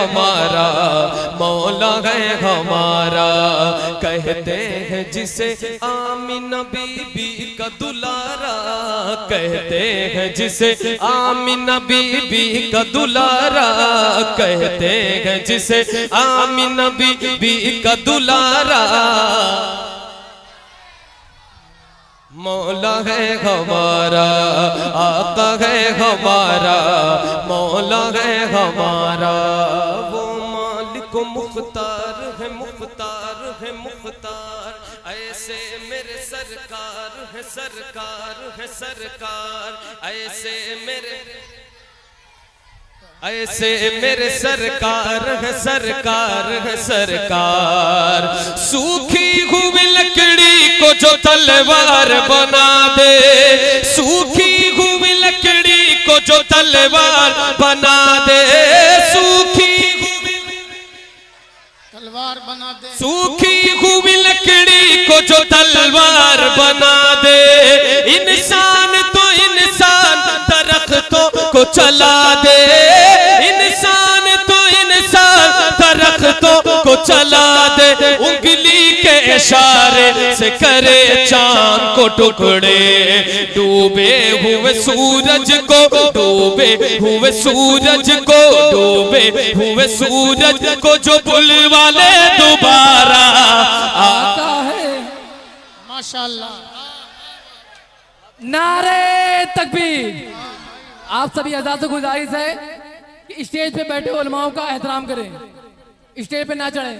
हमारा, मौला है हमारा। कहते हैं जिसे आमीना बीबी का दुलारा, कहते हैं जिसे आमीना बीबी का दुलारा, कहते हैं जिसे आमीना बीबी का दुलारा। मौला है हमारा, आका है हमारा, मौला है हमारा। वो मालिक मुख्तार है, मुख्तार है मुख्तार। ऐसे मेरे सरकार है, सरकार है सरकार। ऐसे मेरे सरकार है, सरकार है सरकार। सूखी हुई लकड़ी को जो तलवार बना दे, सूखी हुई लकड़ी को जो तलवार बना दे, सूखी तलवार बना दे, सूखी हुई लकड़ी को जो तलवार बना दे। इंसान तो इंसान दरख्तों को चला दे, इंसान तो इंसान दरख्तों को चला दे। उंगली के इशारे से करे चांद को टुकड़े, डूबे हुए सूरज को, डूबे हुए सूरज को, डूबे हुए सूरज को जो बुलवा ले दोबारा आता है। माशाअल्लाह, नारे तकबीर। आप सभी आजाद से गुजारिश है कि स्टेज पे बैठे उलमाओं का एहतराम करें, स्टेज पे ना चढ़े।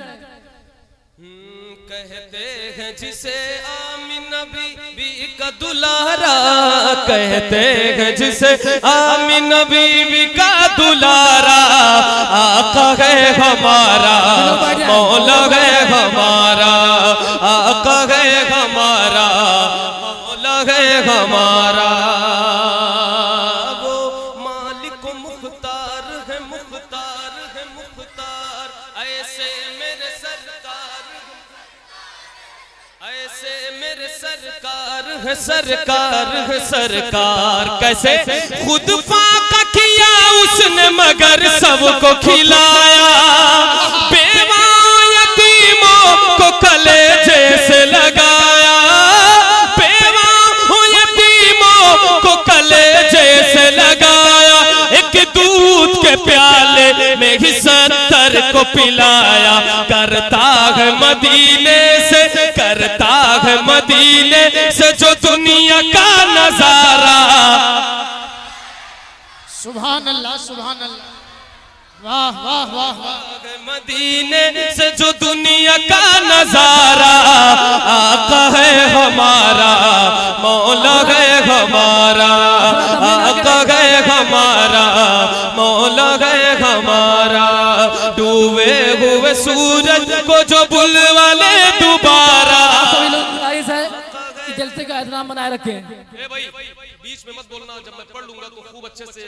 कहते हैं जिसे आमीना बीबी का दुलारा, कहते हैं जिसे आमीना बीबी का दुलारा। आका है हमारा, मौला है हमारा, आका है हमारा, मौला है हमारा। वो मालिक मुख्तार है, मुख्तार है मुख्तार। ऐसे मेरे सरकार, ऐसे मेरे सरकार है, सरकार है सरकार। कैसे खुद फाका किया उसने मगर सबको खिलाया, बेवा यतीमों को कलेजे से लगाया, बेवा यतीमों को कलेजे से लगाया। एक दूध के प्याले में ही 70 को पिलाया। करता है मदीने से, करता है मदीने से जो दुनिया का नजारा। सुभान अल्लाह, सुभान अल्लाह, वाह वाह वाह वाह। मदीने से जो दुनिया का नजारा। आका है हमारा, मौला है हमारा, आका है हमारा, मौला है हमारा। डूबे हुए सूरज को जो बुलवा ले दोबारा। सभी लोग गुजारिश है कि जलसे का एहतराम बनाए रखें। ए भाई बीच में मत बोलना, जब मैं पढ़ लूंगा तो खूब अच्छे से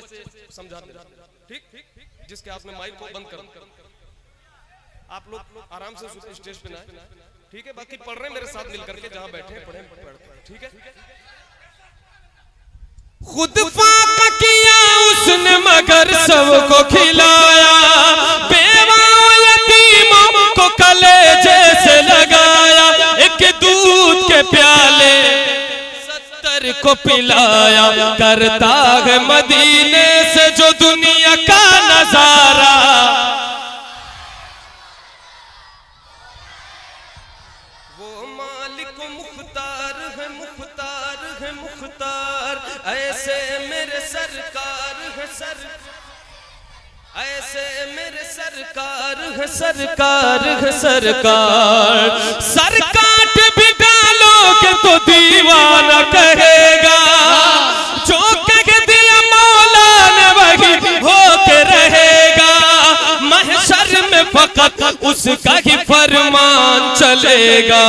समझा देना, ठीक? जिसके हाथ में माइक को बंद कर, आप लोग आराम से स्टेज पे ना, ठीक है? बाकी पढ़ रहे मेरे साथ मिलकर के, जहां बैठे पढ़े, ठीक है? खुद फाका किया उसने मगर सबको खिलाया, बेवा यतीमों को कलेजे से लगाया। एक दूध के प्याले 70 को पिलाया। करता है मदीने से जो दुनिया का नजारा। वो मालिक मुख्तार है, मुख्तार है मुख्तार। ऐसे मेरे सरकार है, ऐसे मेरे सरकार है, सरकार है सरकार। सर काट भी डालोगे तो दीवाना कहेगा, जो कह दिया मौला ने वही होके रहेगा। महशर में फकत उसका ही फरमान चलेगा।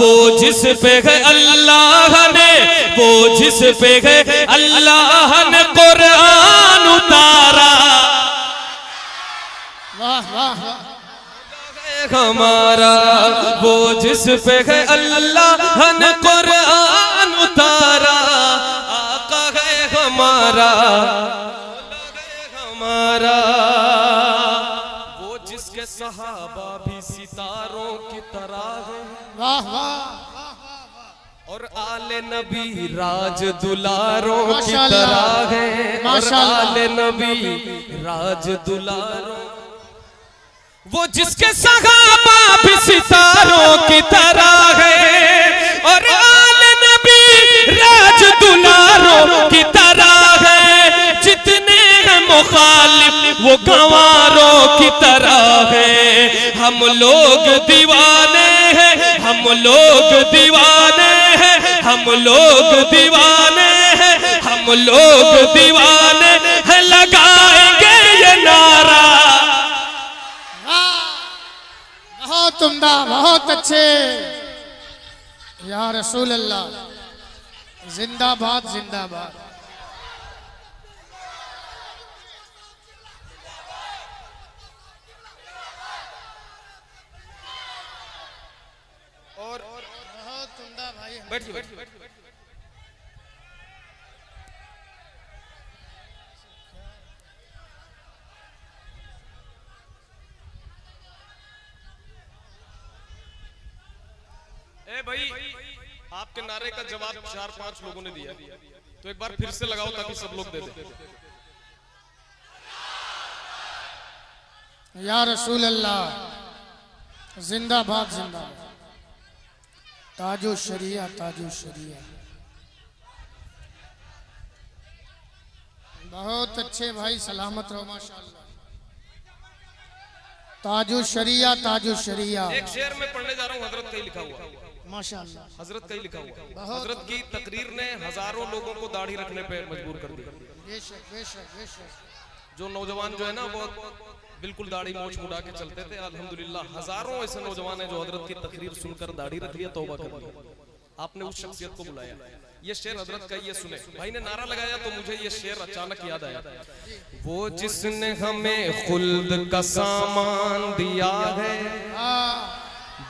वो जिस पे है अल्लाह ने, वो जिस पे है अल्लाह ने कुरान उतारा। वाह वाह वाह। हमारा वो जिस पे है अल्लाह ने कुरान उतारा। आका है हमारा, हमारा। जिसके सहाबा भी सितारों की तरह है, वाह वाह, और आले नबी राज दुलारों की माशाअल्लाह, तरह है, और माशाअल्लाह। आले नबी राज दुलारों, वो जिसके सहाबा भी सितारों की तरह है, और आले नबी राज दुलारों की तरह है, जितने हैं मुखालिफ वो गंवारों की तरह है। हम लोग दीवाने हैं, हम लोग दीवाने हैं, हम लोग दीवाने हैं, हम लोग दीवाने हैं, लगाएंगे ये नारा। बहुत उम्दा, बहुत अच्छे। या रसूल अल्लाह, जिंदाबाद जिंदाबाद। और बहुत उम्दा भाई। बैठिए बैठिए। ए भाई, आपके नारे का जवाब 4-5 लोगों ने दिया, तो एक बार फिर से लगाओ ताकि सब लोग दे दें। या रसूल अल्लाह, जिंदाबाद जिंदाबाद। ताजो शरिया, ताजो शरिया। बहुत अच्छे भाई, सलामत रहो माशाअल्लाह। ताजो शरिया, ताजो शरिया। एक शेर में पढ़ने जा रहा हूँ, हजरत का ही लिखा हुआ, माशाअल्लाह। हजरत का ही लिखा हुआ। हजरत की तकरीर ने हजारों लोगों को दाढ़ी रखने पे मजबूर कर दिया। बेशक बेशक बेशक। जो नौजवान जो है ना वो बिल्कुल दाढ़ी मोछ मुड़ा के चलते थे, अल्हम्दुलिल्लाह हजारों ऐसे नौजवान हैं जो हजरत की तकरीर सुनकर दाढ़ी रख लिया, तौबा कर लिया। आपने उस शख्सियत को बुलाया। ये शेर हजरत का, ये सुने। भाई ने नारा लगाया तो मुझे ये शेर अचानक याद आया। वो जिसने हमें खुल्द का सामान दिया है,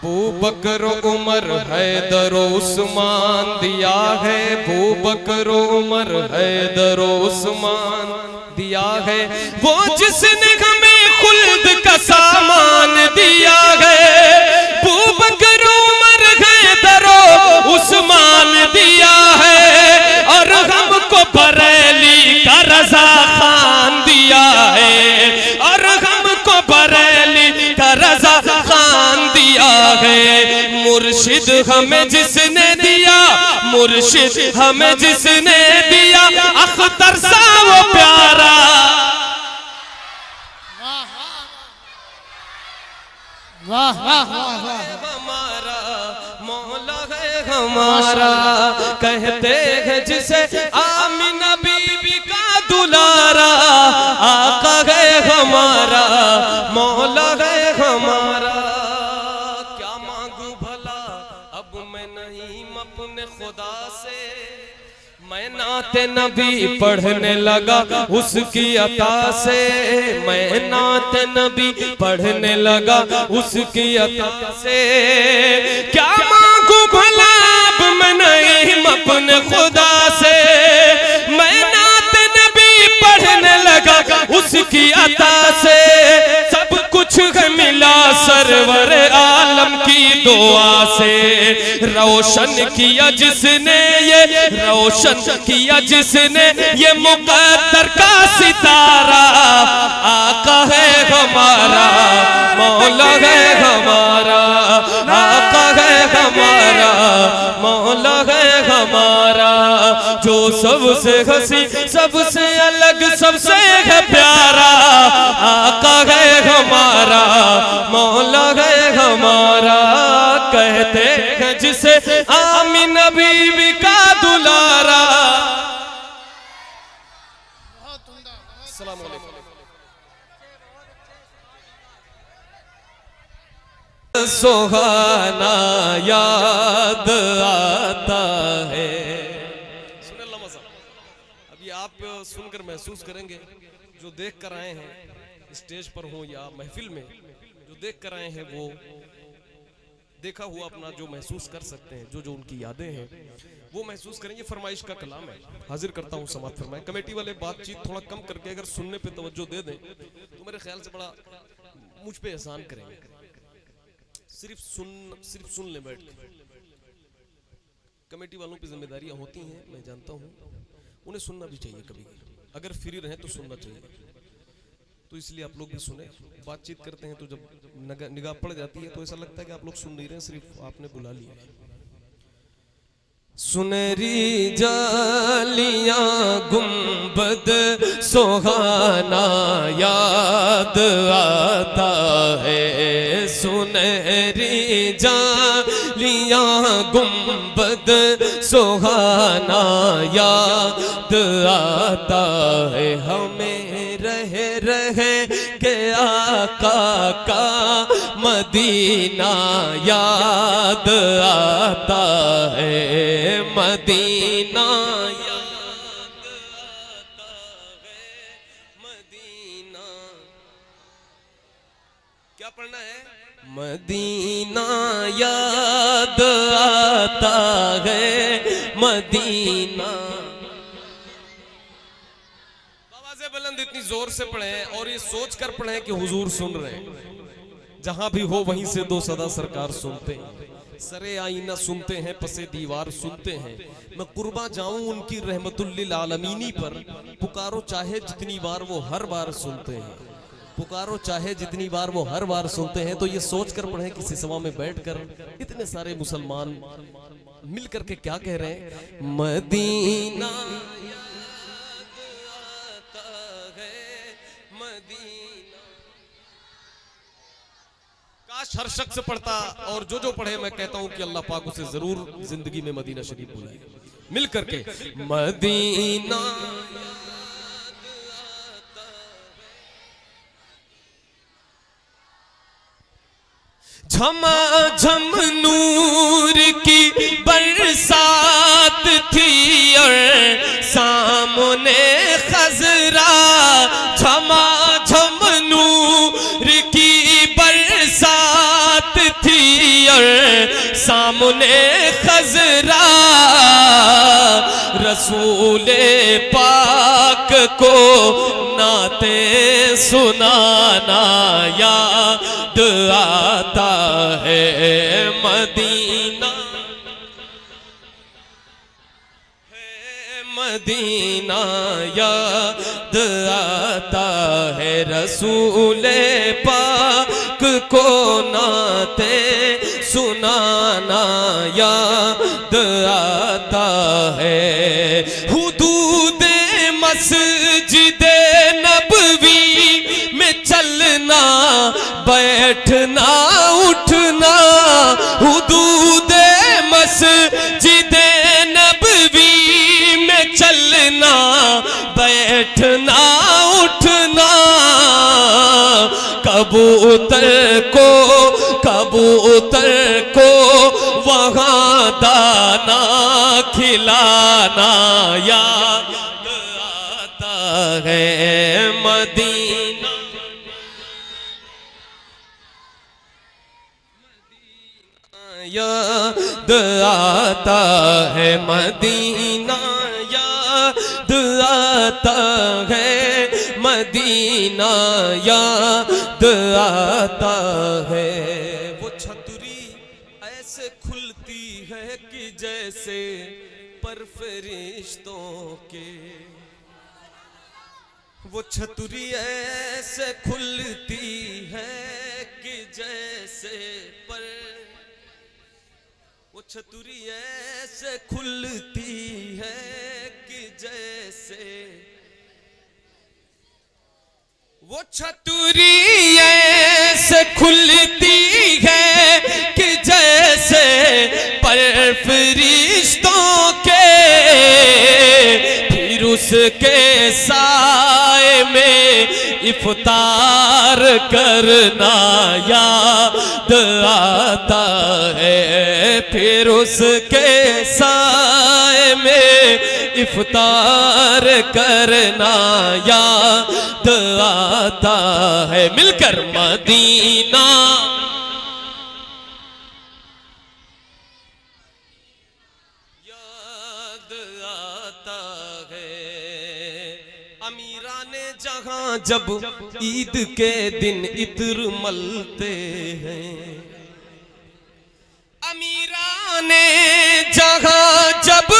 बू बकर उमर हैदर उस्मान दिया है, बू बकर उमर हैदर उस्मान दिया है। वो जिसने हमें खुल्द का सामान दिया है, बू बकर उमर हैदर उस्मान दिया है, और हमको बरेली का रजा खान दिया है, और हमको बरेली का रजा खान दिया है। मुर्शिद हमें जिसने दिया, मुर्शिद हमें जिसने दिया, अख्तर सा वो प्यारा। वाह वाह वाह वाह। हमारा मौला है हमारा, कहते हैं जिसे आमिना बीबी का दुलारा। आका है हमारा, मौला है हमारा। क्या मांगू भला अब मैं नईम अपने खुदा से, मैं नाते नबी पढ़ने लगा उसकी अता से, मैं नाते नबी पढ़ने लगा उसकी अता से। क्या मांगू भला अब मैं नईम अपने खुदा से, मैं नाते नबी पढ़ने लगा उसकी अता से। सब कुछ है मिला सरवर आलम की दुआ से, रोशन किया जिसने ये, रोशन किया जिसने ये मुकद्दर का सितारा। आका है हमारा, मौला है हमारा, आका है हमारा, मौला है हमारा। जो सबसे हंसी, सबसे अलग, सबसे है प्यारा। आका है हमारा, मौला है हमारा। कहते हैं जिसे आमिना बीबी का दुलारा। अस्सलाम वालेकुम। सुहाना याद आता है। सुन अल्लामा साहब, अब ये आप सुनकर महसूस करेंगे, जो देख कर आए हैं स्टेज पर हो या महफिल में, जो देख कर आए हैं वो देखा हुआ अपना जो महसूस कर सकते हैं, जो जो उनकी यादें हैं वो महसूस करेंगे। फरमाइश का कलाम है, हाजिर करता हूँ समात फरमाएं। कमेटी वाले बातचीत थोड़ा कम करके अगर सुनने पे तवज्जो दे दें तो मेरे ख्याल से बड़ा मुझ पे एहसान करेंगे। सिर्फ सुन ले बैठ के। कमेटी वालों की जिम्मेदारियां होती हैं, मैं जानता हूं, उन्हें सुनना भी चाहिए कभी, अगर फ्री रहे तो सुनना चाहिए। तो इसलिए आप लोग भी सुने। बातचीत करते हैं तो जब निगाह पड़ जाती है तो ऐसा लगता है कि आप लोग सुन नहीं रहे, सिर्फ आपने बुला लिया है। सुनहरी जालियां गुंबद सुहाना याद आता है, सुनहरी जालियां गुंबद सुहाना याद आता है, हमें रह के आका का मदीना याद आता है, मदीना याद आता है, मदीना। क्या पढ़ना है? मदीना याद आता है, मदीना। आवाज़ें बुलंद इतनी जोर से पढ़े और ये सोच कर पढ़े कि हुजूर सुन रहे हैं। जहां भी हो वहीं से दो सदा सरकार सुनते हैं, सरे आईना सुनते हैं, पसे दीवार सुनते हैं। मैं कुर्बा जाऊं उनकी रहमतुल्लिल आलमीनी पर, पुकारो चाहे जितनी बार वो हर बार सुनते हैं, पुकारो चाहे जितनी बार वो हर बार सुनते हैं। तो ये सोच कर पढ़े कि सिसवा में बैठकर इतने सारे मुसलमान मिल करके क्या कह रहे हैं? मदीना याद आता है, मदीना। काश हर शख्स पढ़ता, और जो पढ़े मैं कहता हूं कि अल्लाह पाक उसे जरूर जिंदगी में मदीना शरीफ बुलाए। मिल करके मदीना झमाझम नूर की बरसात थी और सामने खजरा, झमाझम नूर की बरसात थी और सामने खजरा, रसूले पाक को नाते सुनाना याद आता है, मदीना है, मदीना याद आता है, रसूले पाक को नाते सुनाना याद आता है। हुदूदे मस्जिदे नबवी में चलना बैठना उठना, हुदूदे मस्जिदे नबवी में चलना बैठना उठना, कबूतर को वहाँ दाना खिलाना याद आता है, मदीना याद आता है, मदीना याद आता है, मदीना याद आता है। वो छतरी ऐसे खुलती है कि जैसे पर फरिश्तों के, वो छतरी ऐसे खुलती है कि जैसे पर, वो छतरी ऐसे खुलती है कि जैसे, वो छतरी ऐसे खुलती है कि जैसे पर फरिश्तों के, फिर उसके साए में इफ्तार करना याद आता है, फिर उसके साए में इफ्तार करना याद आता है। मिलकर मदीना याद आता है। अमीराने जहां जब ईद के दिन इत्र मलते हैं, अमीराने जहां जब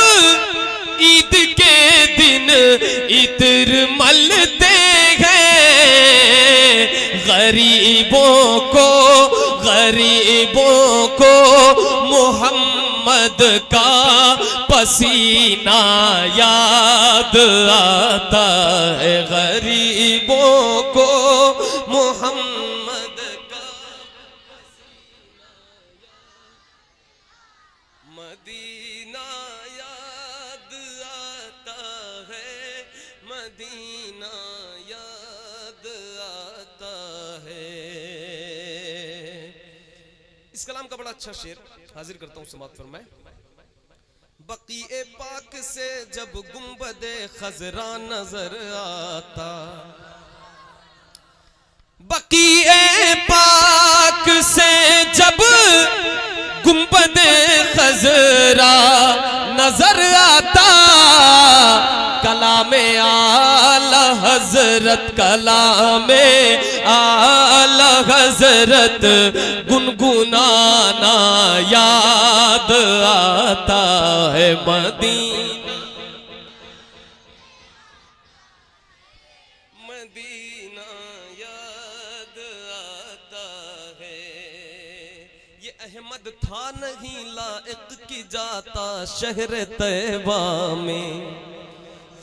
ईद के दिन इत्र मलते हैं, गरीबों को मोहम्मद का पसीना याद आता है, गरीबों को मोहम्मद का मदीना याद आता है, मदीना याद आता है। इस कलाम का बड़ा अच्छा शेर हाजिर करता हूं समात फरमाए। बक़ीए पाक से जब गुंबदे खजरा नजर आता, बक़ीए पाक से जब गुंबदे खजरा नजर आता, कलामे आला हजरत, कलामे आला हजरत गुनगुनाना याद आता है, मदीना मदीना याद आता है। ये अहमद था नहीं लायक की जाता शहर तैबा में,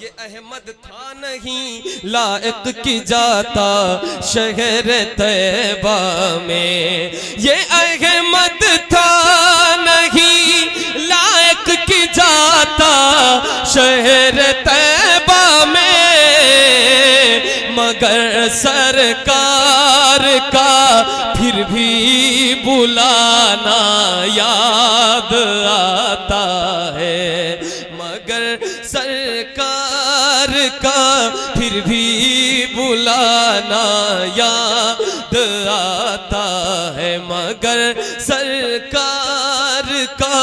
ये अहमद था नहीं लायक की जाता शहर तैबा में, ये अहमद था नहीं लायक की जाता शहर तैबा में, मगर सरकार का फिर भी बुलाना याद आता है, मगर सरकार का फिर भी बुलाना याद आता है, मगर सरकार का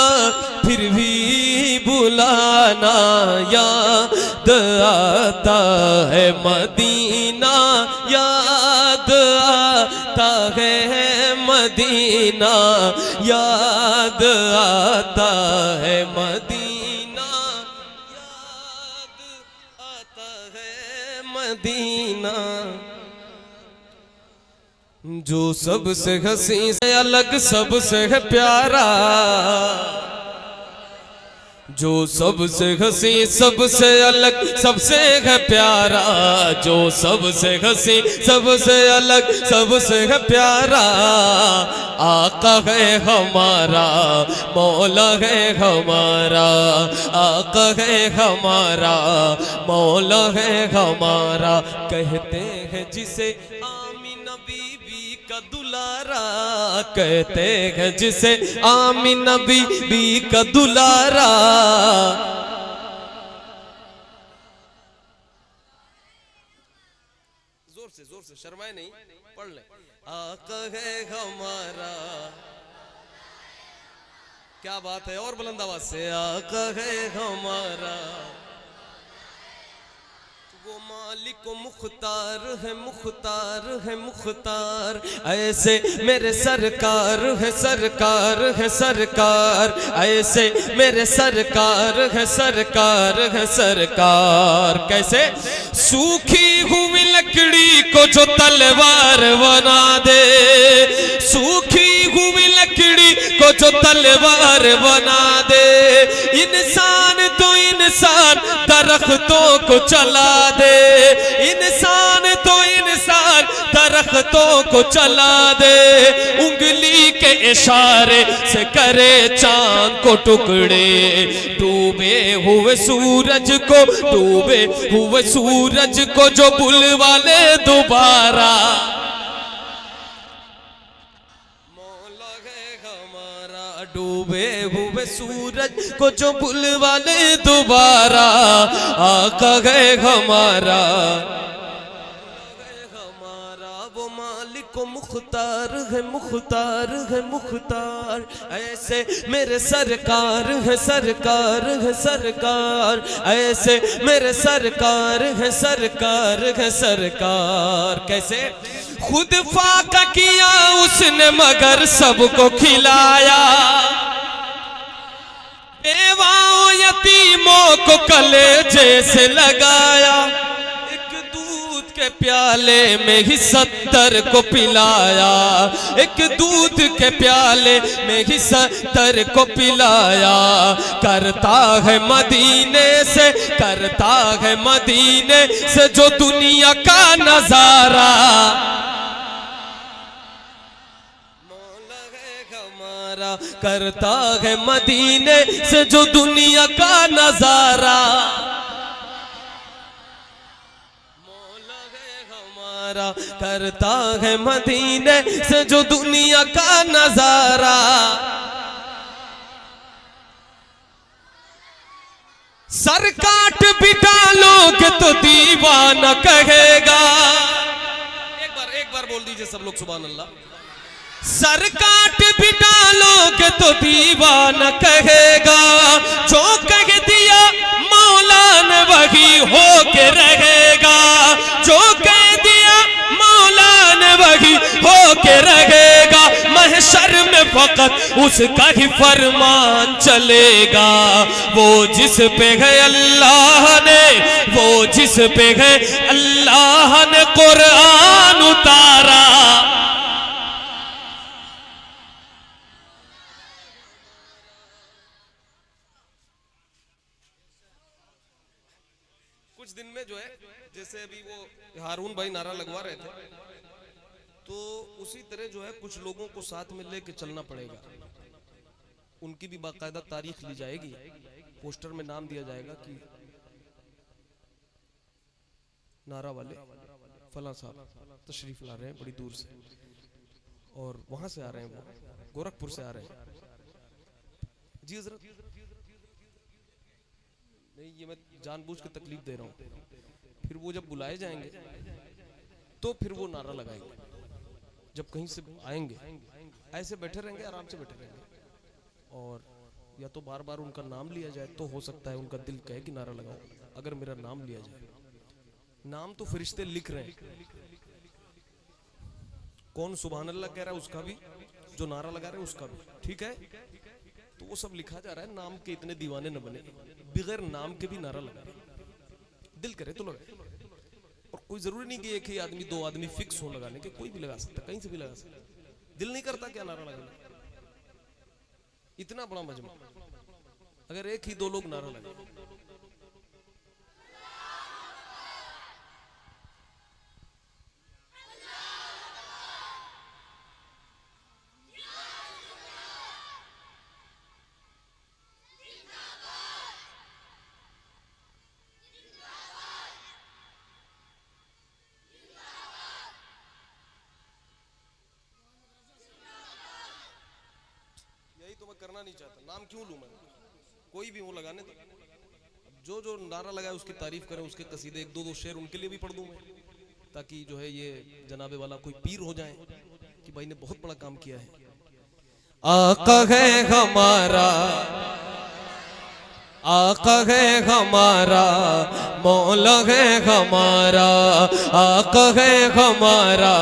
फिर भी बुलाना याद आता है, मदीना याद आता है, मदीना याद आता है, मदीना याद आता है, मदीना। जो सबसे हंसी से अलग सबसे है प्यारा, जो सबसे हंसी सबसे अलग सबसे है प्यारा, जो सबसे हंसी सबसे अलग सबसे है प्यारा, आका है हमारा मौला है हमारा, आका है हमारा मौला है हमारा, कहते हैं जिसे आमीना बीबी का दुलारा, कहते हैं जिसे आमीना बीबी का दुलारा। जोर से शर्माए नहीं, पढ़ ले। आका है हमारा, क्या बात है, और बुलंद आवाज से, आका है हमारा, वो मालिक मुख्तार है, मुख्तार है मुख्तार, ऐसे मेरे सरकार है, सरकार है सरकार, ऐसे मेरे सरकार है, सरकार है सरकार। कैसे? सूखी हुई लकड़ी को जो तलवार बना दे, सूखी हुई लकड़ी को जो तलवार बना दे, इंसान तो इंसान दरख्तों को चला दे, इंसान तो इंसान दरख्तों को चला दे, उंगली के इशारे से करे चांद को टुकड़े, डूबे हुए सूरज को, डूबे हुए सूरज को जो बुलवा ले दोबारा, मौला है हमारा, डूबे हुए सूरज को जो बुलवा ले दोबारा, आका है हमारा, वो मालिक मुख्तार मुख्तार है मुख्तार है मुख्तार, ऐसे मेरे सरकार है सरकार है सरकार, ऐसे मेरे सरकार है सरकार है सरकार। कैसे? खुद फाका किया उसने मगर सबको खिलाया, बेवाओं यतीमों को कलेजे से लगाया, एक दूध के प्याले में ही 70 को पिलाया, एक दूध के प्याले में ही 70 को पिलाया। करता है मदीने से, करता है मदीने से जो दुनिया का नजारा, करता है मदीने से जो दुनिया का नजारा। मौला है हमारा, करता है मदीने से जो दुनिया का नजारा। सर काट भी डालोगे तो दीवाना कहेगा। एक बार बोल दीजिए सब लोग सुभान अल्लाह। सर काट भी डालोगे तो दीवाना कहेगा, जो कह दिया मौला ने वही होके रहेगा, जो कह दिया मौला ने वही होके रहेगा। महशर में फकत उसका ही फरमान चलेगा, वो जिस पे है अल्लाह ने, वो जिस पे है अल्लाह ने कुरान उतारा। कुछ दिन में जो है, जैसे अभी वो हारून भाई नारा लगवा रहे थे, तो उसी तरह जो है कुछ लोगों को साथ में लेके चलना पड़ेगा। उनकी भी बाकायदा तारीख ली जाएगी, पोस्टर में नाम दिया जाएगा कि नारा वाले फला साहब तशरीफ ला रहे हैं बड़ी दूर से, और वहां से आ रहे हैं, वो गोरखपुर से आ रहे हैं। जी हजरत, नहीं ये मैं जानबूझ के तकलीफ दे रहा हूँ। फिर वो जब बुलाए जाएंगे तो फिर वो नारा लगाएंगे। जब कहीं से आएंगे ऐसे बैठे रहेंगे, आराम से बैठे रहेंगे, और या तो बार बार उनका नाम लिया जाए, तो हो सकता है उनका दिल कहे कि नारा लगाओ। अगर मेरा नाम लिया जाए, नाम तो फरिश्ते लिख रहे हैं, कौन सुभान अल्लाह कह रहा है उसका भी, जो नारा लगा रहे हैं उसका भी, ठीक है, तो वो सब लिखा जा रहा है। नाम के इतने दीवाने न बने, बगैर नाम के भी नारा लगा रहे, दिल करे तो लगाए। और कोई जरूरी नहीं कि एक ही आदमी, 2 आदमी फिक्स हो लगाने के, कोई भी लगा सकता, कहीं से भी लगा सकता। दिल नहीं करता क्या नारा लगाने? इतना बड़ा मजमा, अगर एक ही 2 लोग नारा लगाए, तो मैं करना नहीं चाहता। नाम क्यों लूं मैं? कोई भी वो लगाने दो, जो जो नारा लगाए उसकी तारीफ करे, उसके कसीदे 1-2 शेर उनके लिए भी पढ़ दूं मैं, ताकि जो है ये जनाबे वाला कोई पीर हो जाए कि भाई ने बहुत बड़ा काम किया है। आका है हमारा, आका है हमारा, मौला है हमारा, आका है हमारा,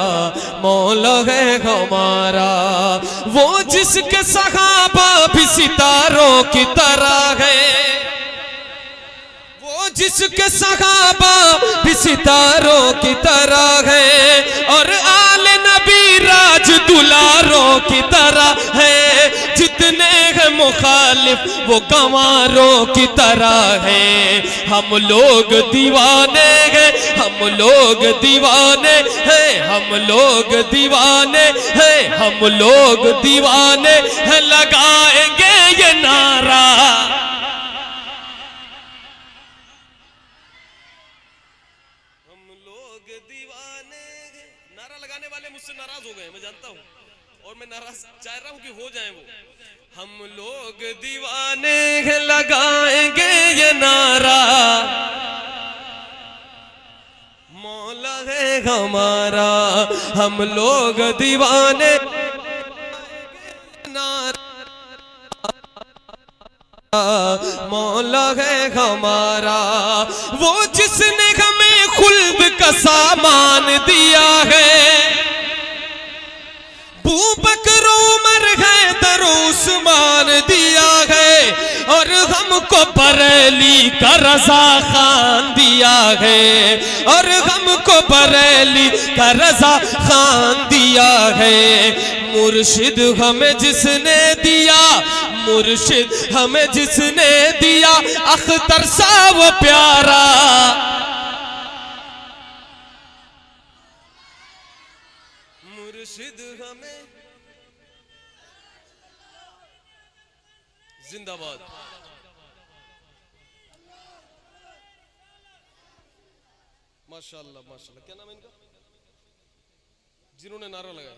मौला है हमारा। वो जिसके सहाबा भी सितारों की तरह है, वो जिसके सहाबा भी सितारों की तरह है, और आले नबी राज दुलारों की तरह है। जितने हैं मुखालिफ वो गंवारों की तरह है। हम लोग दीवाने हैं, हम लोग दीवाने हैं, हम लोग दीवाने हैं, हम लोग दीवाने हैं, लगाएंगे ये नारा। हम लोग दीवाने, नारा लगाने वाले मुझसे नाराज हो गए, मैं जानता हूँ, और मैं नाराज चाह रहा हूँ कि हो जाए वो। हम लोग दीवाने हैं, लगाएंगे ये नारा। मौला है हमारा, हम लोग दीवाने मौला है हमारा, वो जिसने हमें खुल्द का सामान दिया है। बूबकर उमर हैदर उस्मान दिया है, और हमको बरेली का रजा खान दिया है, और हमको बरेली का रजा खान दिया है। मुर्शिद हमें जिसने दिया, मुर्शिद हमें जिसने दिया, अख्तर सा वो प्यारा। मुर्शिद हमें जिंदाबाद। माशाल्लाह माशाल्लाह। क्या नाम है इनका जिन्होंने नारा लगाया?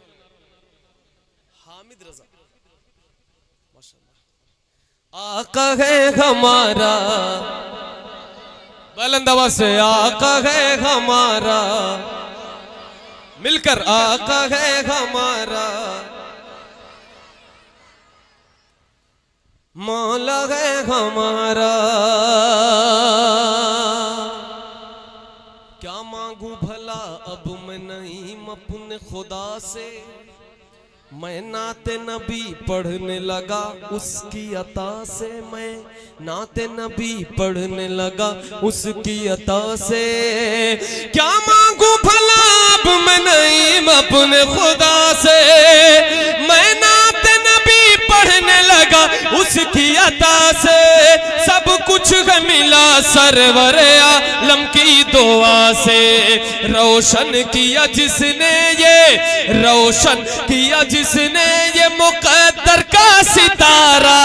हामिद रजा। माशाल्लाह। आका है हमारा, बुलंद आवाज से आका है हमारा, मिलकर आका है हमारा, मौला है हमारा। क्या मांगू भला अब मैं नईम अपने खुदा से, मैं नाते नबी पढ़ने लगा उसकी अता से, मैं नाते नबी पढ़ने लगा उसकी अता से। क्या मांगू भला अब मैं नईम अपने खुदा से, मैं नाते नबी पढ़ने लगा उसकी अता से। सब कुछ मिला सरवर आलम की दुआ से, रोशन किया जिसने ये, रोशन किया जिसने ये मुकद्दर का सितारा।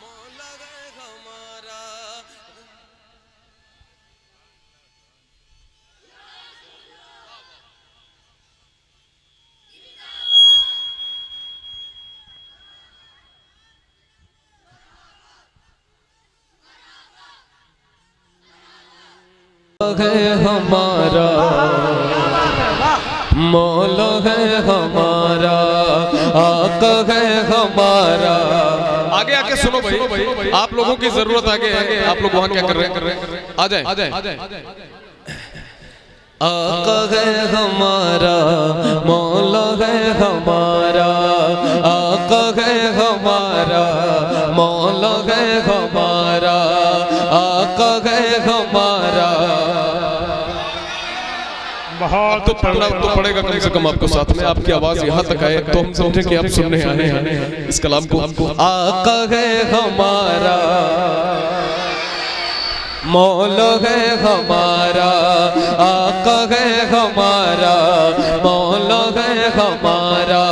मौला है हमारा। है हमारा, मौला है हमारा, आका है हमारा। आगे आके सुनो भाई, आप लोगों की जरूरत आगे है। आप लोग वहां क्या कर रहे हैं? आ जाए। आका है हमारा, मौला है हमारा, आका है हमारा, मौला है हमारा, आका है हमारा। बहुत तो पढ़ना तो पड़ेगा कम से कम आपको साथ में। आपकी आवाज यहाँ तक आए तो हम समझे कि आप सुनने आए हैं इस कलाम को। आका है हमारा, मौला है हमारा, आका है हमारा, मौला है हमारा।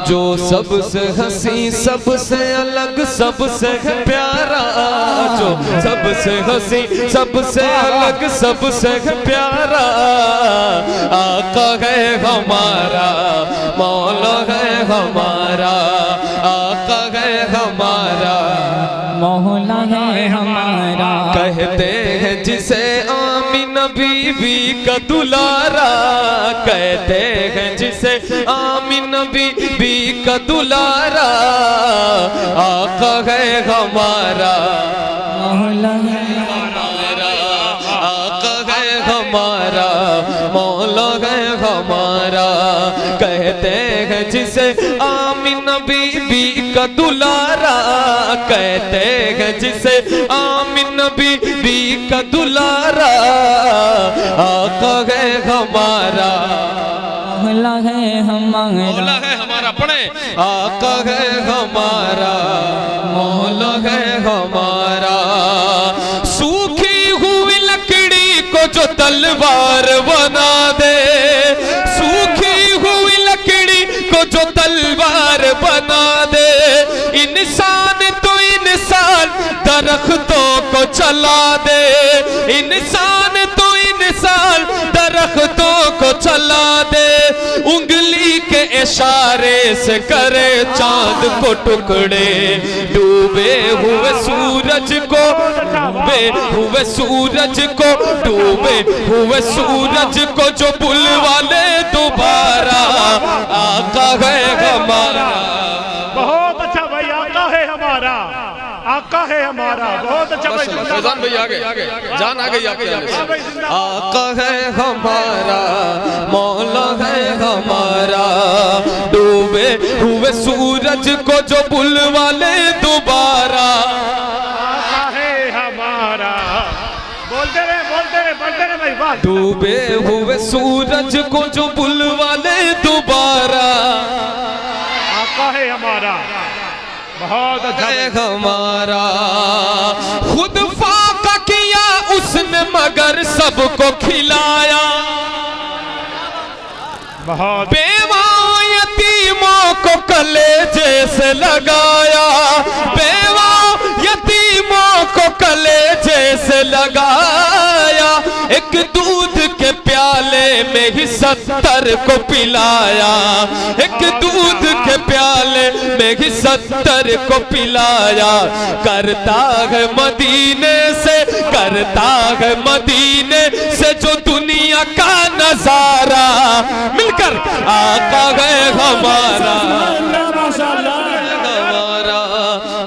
जो सबसे हंसी, सबसे अलग, सबसे प्यारा, जो सबसे हंसी, सबसे अलग, सबसे प्यारा, आका है हमारा, मौला है हमारा, आका है हमारा, मौला है हमारा। कहते हैं जिसे आमीना बीबी का दुलारा, कहते हैं जिसे आमीना बीबी का दुलारा, आका है हमारा, मौला है हमारा, आका है हमारा, मौला है हमारा। कहते हैं जिसे आमीना बीबी का दुलारा, कहते हैं जिसे आमीना बीबी का दुलारा, आका है हमारा, मौला है हमारा, मौला है हमारा। पढ़े आका है हमारा, मौला है हमारा। सूखी हुई लकड़ी को जो तलवार बना दे, सूखी हुई लकड़ी को जो तलवार बना दे, इंसान तो इंसान दरख्तों को चला दे, इंसान तो इंसान दरख्तों को चला दे। उंगली के इशारे से करे चांद को टुकड़े, डूबे हुए सूरज सूरज को डूबे हुए सूरज को डूबे हुए सूरज को जो बुलवा ले दोबारा आका है हमारा। बहुत अच्छा भाई, आका है हमारा, आका है हमारा। बहुत अच्छा भाई, फैजान भाई आगे जान आ गई आगे। आका है हमारा, मौला है हमारा, डूबे हुए सूरज को जो बुलवा ले दोबारा आका है हमारा। बोलते रहे भाई, वाह। डूबे हुए सूरज को जो बुलवा ले दोबारा आका है हमारा। बहुत अच्छा है हमारा। खुद फाका किया उसने मगर सबको खिलाया, बहुत बेवा यतीमों को कलेजे से लगाया, बेवा यतीमों को कलेजे से लगाया, एक दूध के प्याले में ही 70 को पिलाया, एक दूध के प्याले में ही 70 को पिलाया। करता है मदीने से, करता है मदीने से जो दुनिया का नजारा, मिलकर आका है हमारा, हमारा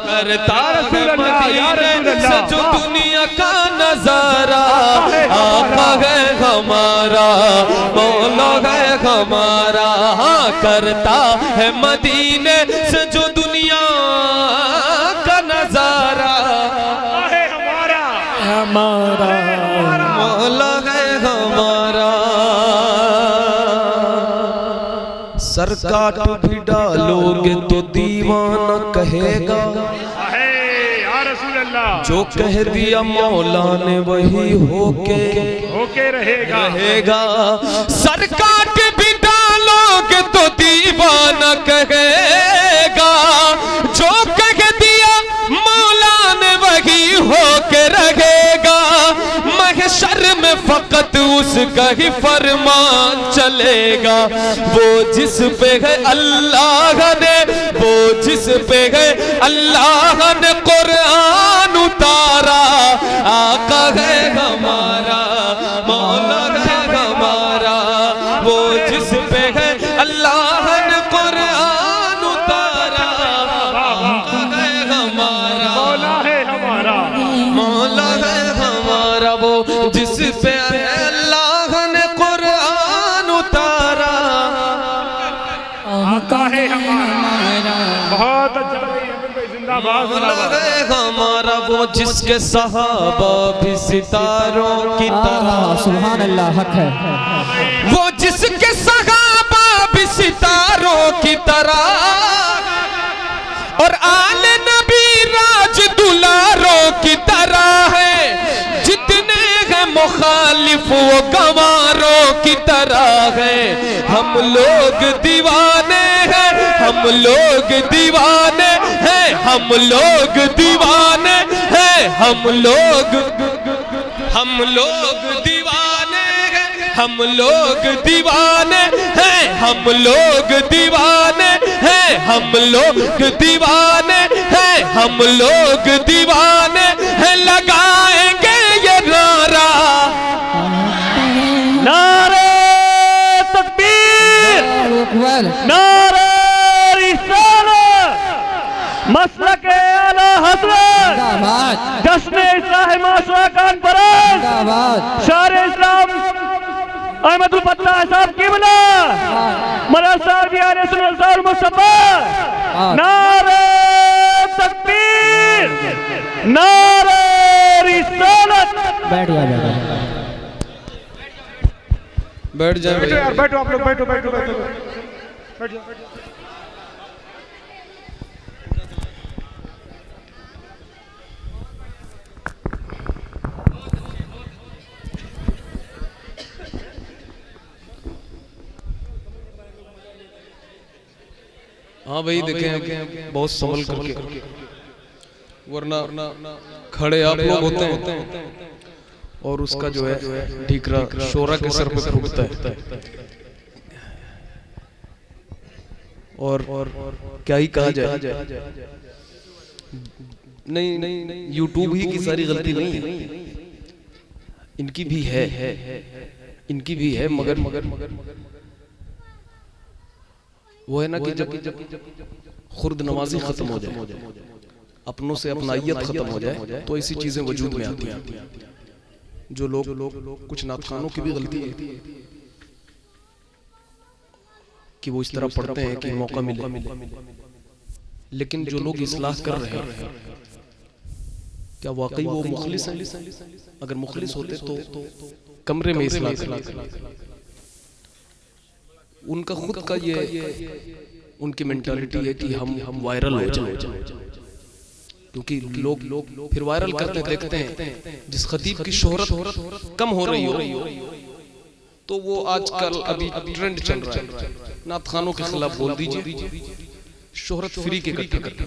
करता है मदीने से जो दुनिया का नजारा आका है हमारा, मौला है हमारा। हाँ करता है मदीने से जो दुनिया का नजारा है हमारा, हमारा मौला है हमारा। सर काट भी डालोगे तो दीवाना कहेगा, है या रसूल अल्लाह। जो कह दिया मौला ने वही होके रहेगा। सर काट भी डालोगे तो दीवाना कहेगा, जो कह दिया मौला ने वही होके रहेगा। महशर में फकत उसका ही फरमान चलेगा, वो जिस पे है अल्लाह ने, वो जिस पे है अल्लाह ने कुरान उतारा आका है हमारा, मौला है हमारा, वो जिस पे है अल्लाह ने कुरान उतारा आका है हमारा, मौला है हमारा, मौला है हमारा, वो जिस पे अल्लाह ने कुरान उतारा आका है हमारा। बहुत अच्छा भाई, जिंदाबाद मौला है हमारा, वो जिसके सहाबा भी सितारों की तरह, सुभान अल्लाह, हक है। वो जिसके सहाबा भी सितारों की तरह और आले नबी राज दुलारों की तरह है, जितने हैं मुखालिफ वो गवारों की तरह है। हम लोग दीवाने हैं, हम लोग दीवाने हैं, हम लोग दीवाने हैं, हम लोग दीवाने हैं, हम लोग दीवाने हैं, हम लोग दीवाने हैं, हम लोग दीवाने हैं, हम लोग दीवाने हैं। लगाएंगे ये नारा, नारे तकबीर, नारे रिसालत, मसलक आला हज़रत, जश्न इस्लाह माशरा कॉन्फ्रेंस, शार इस्लाम अहमदुल फतह साहब किबला, मदरसा बिहार सुन्नत मुस्तफा। नारे तकबीर, नारे रिसालत। बैठ जाए बैठो यार, बैठो आप लोग, बैठो बैठो बैठो बैठो। हाँ भाई देखें बहुत संभल करके, वरना खड़े आप लोग होते हैं और उसका जो है ठीकरा शोरा के सर पे फूटता है। और क्या ही कहा जाए, नहीं, यूट्यूब ही की सारी गलती नहीं है, इनकी भी है, मगर वो है ना कि जब खुर्द नवाजी खत्म हो जाए, अपनों से अपनाइयत खत्म हो जाए, तो ऐसी चीजें वजूद में आती हैं। जो लोग कुछ नातखानों की भी गलती है कि वो इस तरह पढ़ते हैं कि मौका मिले, लेकिन जो लोग इस्लाह कर रहे हैं क्या वाकई वो मुखलिस हैं? अगर मुखलिस होते तो कमरे में इस्लाह करते। उनका खुद का ये उनकी मेंटालिटी है कि हम वायरल हो जाए, क्योंकि लोग फिर वायरल करते देखते हैं जिस खतीब की शोहरत कम हो रही हो तो वो आजकल अभी ट्रेंड चल रहा है, नातखानों के खिलाफ बोल दीजिए, शोहरत फ्री के इकट्ठा करके।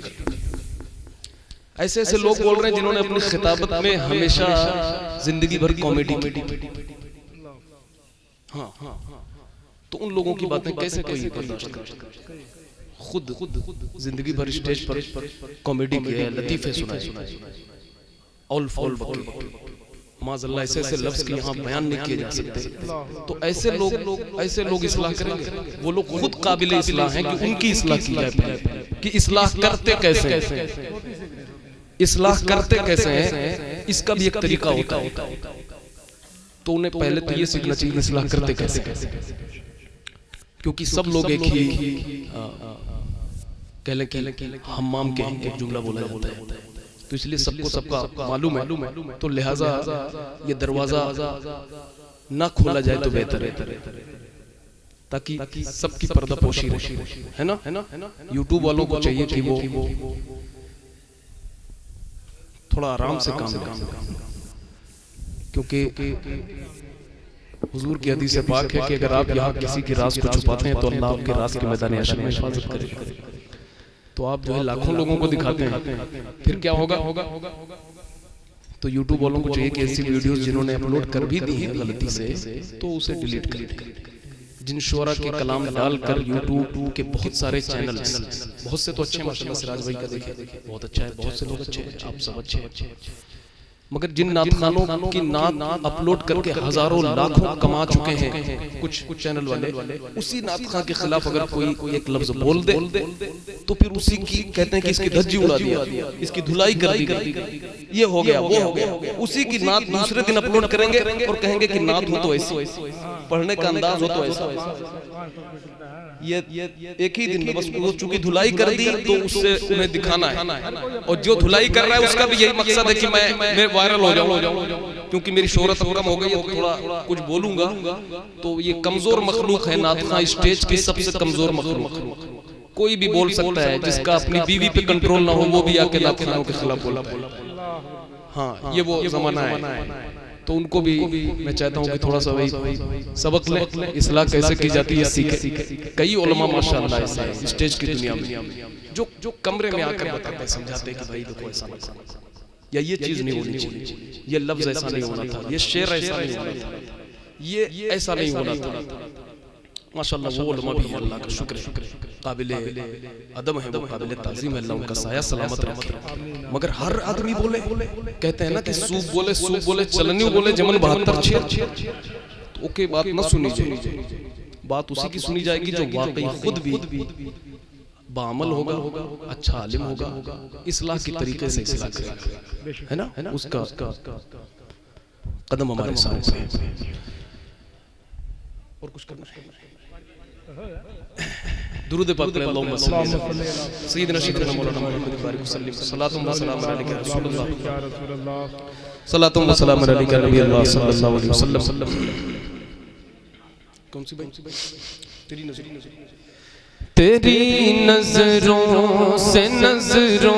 ऐसे लोग बोल रहे हैं जिन्होंने अपनी खिताबत में हमेशा जिंदगी भर कॉमेडी की। हाँ, तो उन लोगों की बातें कैसे कोई बर्दाश्त कर? खुद जिंदगी भर स्टेज पर कॉमेडी की है, लतीफे सुनाए, ऑल फॉल बके, माज़अल्लाह ऐसे लफ्ज के यहाँ बयान नहीं किए जा सकते। तो ऐसे लोग इस्लाह करेंगे, वो लोग खुद काबिल इस्लाह हैं कि उनकी इस्लाह की जाए कि इस्लाह करते कैसे हैं, इसका भी एक तरीका होता है। तो उन्हें पहले तो ये सीखना चाहिए इस्लाह करते कैसे, क्योंकि सब लोग एक ही हम्माम के एक जुमला बोला जाता है, तो इसलिए सबको सबका मालूम है, तो लिहाजा ये दरवाजा ना खोला जाए तो बेहतर है, ताकि सबकी पर्दा पोशी रहे, है ना? यूट्यूब वालों को चाहिए कि वो थोड़ा आराम से काम करें, क्योंकि हुजूर की हदीस पाक है कि अगर आप यहाँ किसी के राज को छुपाते हैं तो अल्लाह आपके राज के मैदान हश्र में हिफाजत करेगा। तो आप जो है लाखों लोगों को दिखाते हैं, फिर क्या होगा? तो YouTube वालों को चाहिए कि ऐसी वीडियोस जिन्होंने अपलोड कर भी दी है गलती से, तो उसे डिलीट कर दें। जिन शोरा के कलाम डालकर YouTube के बहुत सारे चैनल्स, बहुत से तो अच्छे माशाल्लाह, सिराज भाई का देखें बहुत अच्छा है, बहुत से लोग अच्छे हैं, आप सब अच्छे हैं, मगर जिन नातखानों की नात अपलोड करके हजारों लाखों कमा चुके हैं कुछ चैनल वाले, उसी नातखान के खिलाफ अगर कोई एक लफ्ज बोल दे तो फिर उसी की कहते हैं कि इसकी धज्जी उड़ा दिया, इसकी धुलाई कर दी, ये हो गया, वो हो गया। उसी की नात दूसरे दिन अपलोड करेंगे और कहेंगे कि नात हो तो ऐसी, पढ़ने का अंदाज हो तो ऐसा। ये एक ही दिन में बस वो चूंकि धुलाई कर दी तो उससे उन्हें दिखाना है, और जो धुलाई कर रहा है उसका भी यही मकसद है कि मैं वायरल हो जाऊं, क्योंकि मेरी शोहरत कम हो गई है, थोड़ा कुछ बोलूंगा। तो ये कमजोर मखलूक है नातखां, स्टेज की सबसे कमजोर मखलूक। कोई भी बोल सकता है, जिसका अपनी बीवी पे कंट्रोल ना हो वो भी आके नातखानों के खिलाफ बोला। हाँ, ये वो जमाना है। तो उनको भी मैं चाहता हूँ कि थोड़ा सा वही सबक ले, इस्लाह कैसे की जाती है सीखे। कई उलमा माशाअल्लाह ऐसे स्टेज की दुनिया में जो कमरे में आकर बताते हैं, समझाते हैं कि भाई देखो ऐसा मत करो, या ये चीज नहीं होनी चाहिए, ये लफ्ज ऐसा नहीं होना था, ये शेर ऐसा नहीं होना था, ये ऐसा नहीं होना था। माशाअल्लाह वो उलमा भी अल्लाह का शुक्र है, काबिल अदब है, वो काबिल ताज़ीम है, अल्लाह उनका साया सलामत रखे। मगर हर आदमी बोले, कहते हैं ना कि सूप बोले चलनी बोले जमन 72 तो ओके बात न सुनी जाएगी, बात उसी की सुनी जाएगी जो वाकई खुद भी बामल होगा, अच्छा आलिम होगा, इस्लाह की तरीके से इस्लाह करेगा, है ना? उसका कदम हमारे सामने है। और कुछ करना है? दुरूद पाक पे अल्लाहुम्मा सय्यिदना सय्यिदना मौलाना मुहम्मद बारिक वसल्लम सल्लल्लाहु अलैहि रसूलुल्लाह सल्लल्लाहु अलैहि नबी अल्लाह सल्लल्लाहु अलैहि वसल्लम। कौन सी भाई? तेरी नजरों से नजरों